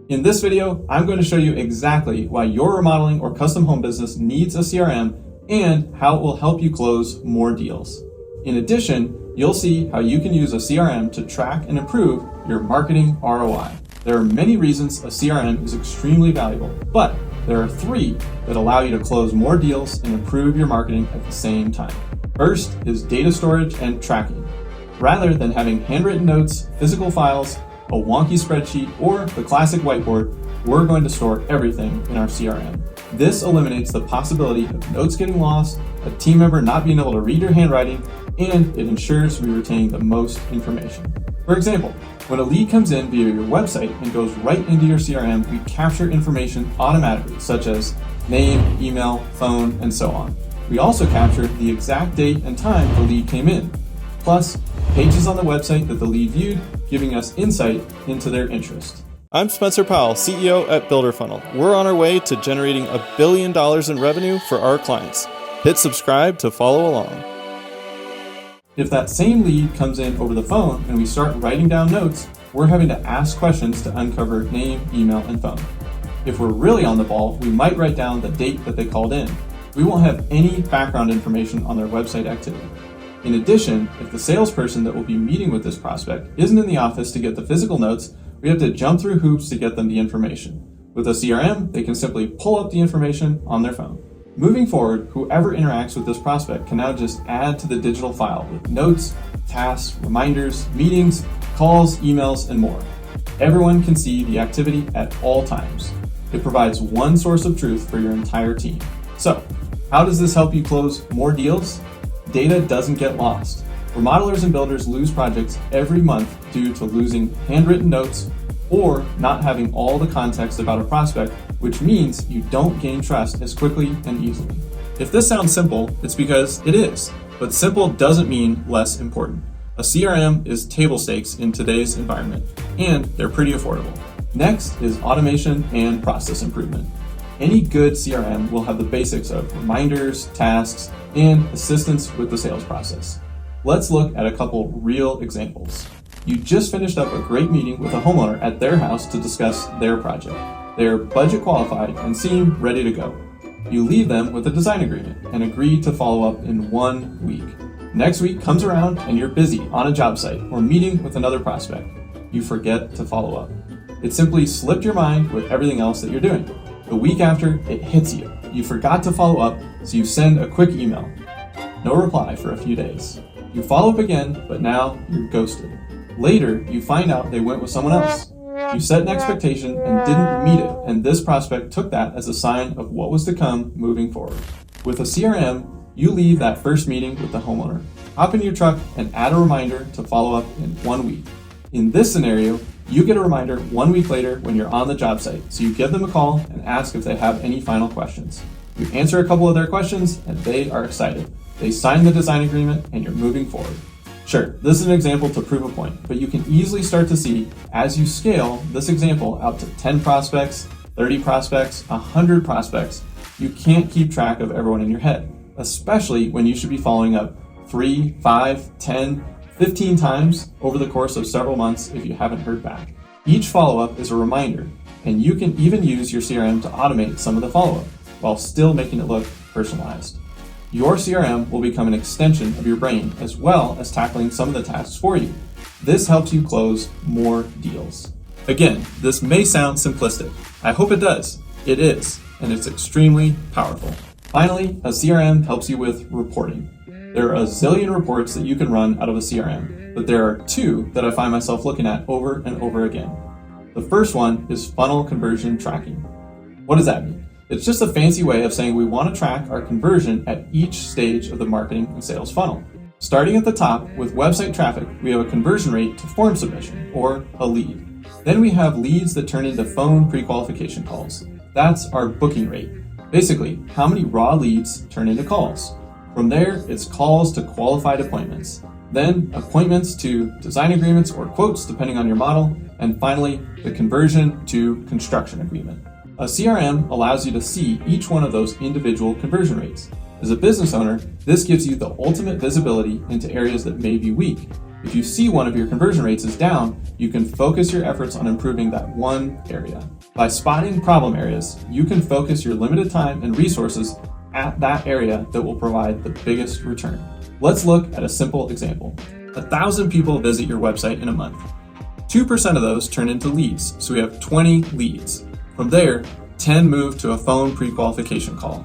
In this video, I'm going to show you exactly why your remodeling or custom home business needs a CRM and how it will help you close more deals. In addition, you'll see how you can use a CRM to track and improve your marketing ROI. There are many reasons a CRM is extremely valuable, but there are 3 that allow you to close more deals and improve your marketing at the same time. First is data storage and tracking. Rather than having handwritten notes, physical files, a wonky spreadsheet, or the classic whiteboard, we're going to store everything in our CRM. This eliminates the possibility of notes getting lost, a team member not being able to read your handwriting, and it ensures we retain the most information. For example, when a lead comes in via your website and goes right into your CRM, we capture information automatically, such as name, email, phone, and so on. We also capture the exact date and time the lead came in, plus pages on the website that the lead viewed, giving us insight into their interest. I'm Spencer Powell, CEO at BuilderFunnel. We're on our way to generating $1 billion in revenue for our clients. Hit subscribe to follow along. If that same lead comes in over the phone and we start writing down notes, we're having to ask questions to uncover name, email, and phone. If we're really on the ball, we might write down the date that they called in. We won't have any background information on their website activity. In addition, if the salesperson that will be meeting with this prospect isn't in the office to get the physical notes, we have to jump through hoops to get them the information. With a CRM, they can simply pull up the information on their phone. Moving forward, whoever interacts with this prospect can now just add to the digital file with notes, tasks, reminders, meetings, calls, emails, and more. Everyone can see the activity at all times. It provides one source of truth for your entire team. So, how does this help you close more deals? Data doesn't get lost. Remodelers and builders lose projects every month due to losing handwritten notes or not having all the context about a prospect, which means you don't gain trust as quickly and easily. If this sounds simple, it's because it is, but simple doesn't mean less important. A CRM is table stakes in today's environment, and they're pretty affordable. Next is automation and process improvement. Any good CRM will have the basics of reminders, tasks, and assistance with the sales process. Let's look at a couple real examples. You just finished up a great meeting with a homeowner at their house to discuss their project. They're budget qualified and seem ready to go. You leave them with a design agreement and agree to follow up in 1 week. Next week comes around and you're busy on a job site or meeting with another prospect. You forget to follow up. It simply slipped your mind with everything else that you're doing. The week after, it hits you. You forgot to follow up, so you send a quick email. No reply for a few days. You follow up again, but now you're ghosted. Later, you find out they went with someone else. You set an expectation and didn't meet it, and this prospect took that as a sign of what was to come moving forward. With a CRM, you leave that first meeting with the homeowner, hop in your truck, and add a reminder to follow up in 1 week. In this scenario, you get a reminder 1 week later when you're on the job site, so you give them a call and ask if they have any final questions. You answer a couple of their questions, and they are excited. They sign the design agreement, and you're moving forward. Sure, this is an example to prove a point, but you can easily start to see, as you scale this example out to 10 prospects, 30 prospects, 100 prospects, you can't keep track of everyone in your head, especially when you should be following up 3, 5, 10, 15 times over the course of several months if you haven't heard back. Each follow-up is a reminder, and you can even use your CRM to automate some of the follow-up while still making it look personalized. Your CRM will become an extension of your brain as well as tackling some of the tasks for you. This helps you close more deals. Again, this may sound simplistic. I hope it does. It is, and it's extremely powerful. Finally, a CRM helps you with reporting. There are a zillion reports that you can run out of a CRM, but there are 2 that I find myself looking at over and over again. The first one is funnel conversion tracking. What does that mean? It's just a fancy way of saying we want to track our conversion at each stage of the marketing and sales funnel. Starting at the top with website traffic, we have a conversion rate to form submission, or a lead. Then we have leads that turn into phone pre-qualification calls. That's our booking rate. Basically, how many raw leads turn into calls. From there, it's calls to qualified appointments. Then appointments to design agreements or quotes depending on your model. And finally, the conversion to construction agreement. A CRM allows you to see each one of those individual conversion rates. As a business owner, this gives you the ultimate visibility into areas that may be weak. If you see one of your conversion rates is down, you can focus your efforts on improving that one area. By spotting problem areas, you can focus your limited time and resources at that area that will provide the biggest return. Let's look at a simple example. 1,000 people visit your website in a month. 2% of those turn into leads, so we have 20 leads. From there, 10 move to a phone pre-qualification call.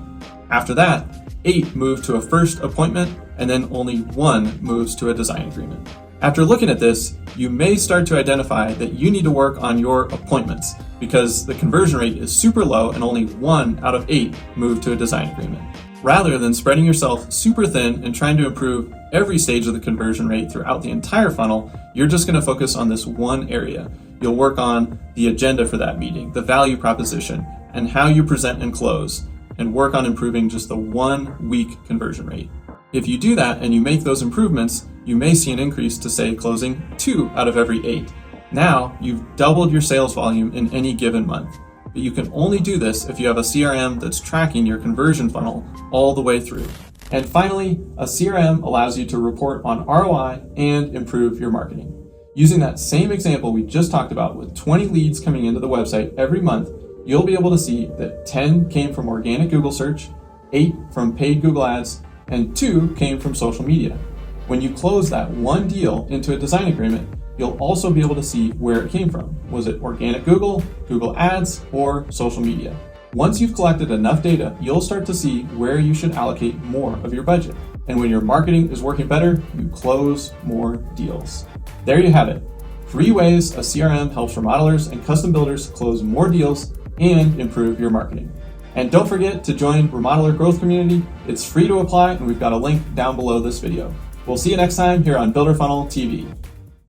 After that, 8 move to a first appointment, and then only 1 moves to a design agreement. After looking at this, you may start to identify that you need to work on your appointments because the conversion rate is super low and only 1 out of 8 move to a design agreement. Rather than spreading yourself super thin and trying to improve every stage of the conversion rate throughout the entire funnel, you're just going to focus on this one area. You'll work on the agenda for that meeting, the value proposition, and how you present and close, and work on improving just the 1 week conversion rate. If you do that and you make those improvements, you may see an increase to, say, closing 2 out of every 8. Now, you've doubled your sales volume in any given month. But you can only do this if you have a CRM that's tracking your conversion funnel all the way through. And finally, a CRM allows you to report on ROI and improve your marketing. Using that same example we just talked about with 20 leads coming into the website every month, you'll be able to see that 10 came from organic Google search, 8 from paid Google ads, and 2 came from social media. When you close that one deal into a design agreement, you'll also be able to see where it came from. Was it organic Google, Google ads, or social media? Once you've collected enough data, you'll start to see where you should allocate more of your budget. And when your marketing is working better, you close more deals. There you have it. 3 ways a CRM helps remodelers and custom builders close more deals and improve your marketing. And don't forget to join Remodeler Growth Community. It's free to apply, and we've got a link down below this video. We'll see you next time here on Builder Funnel TV.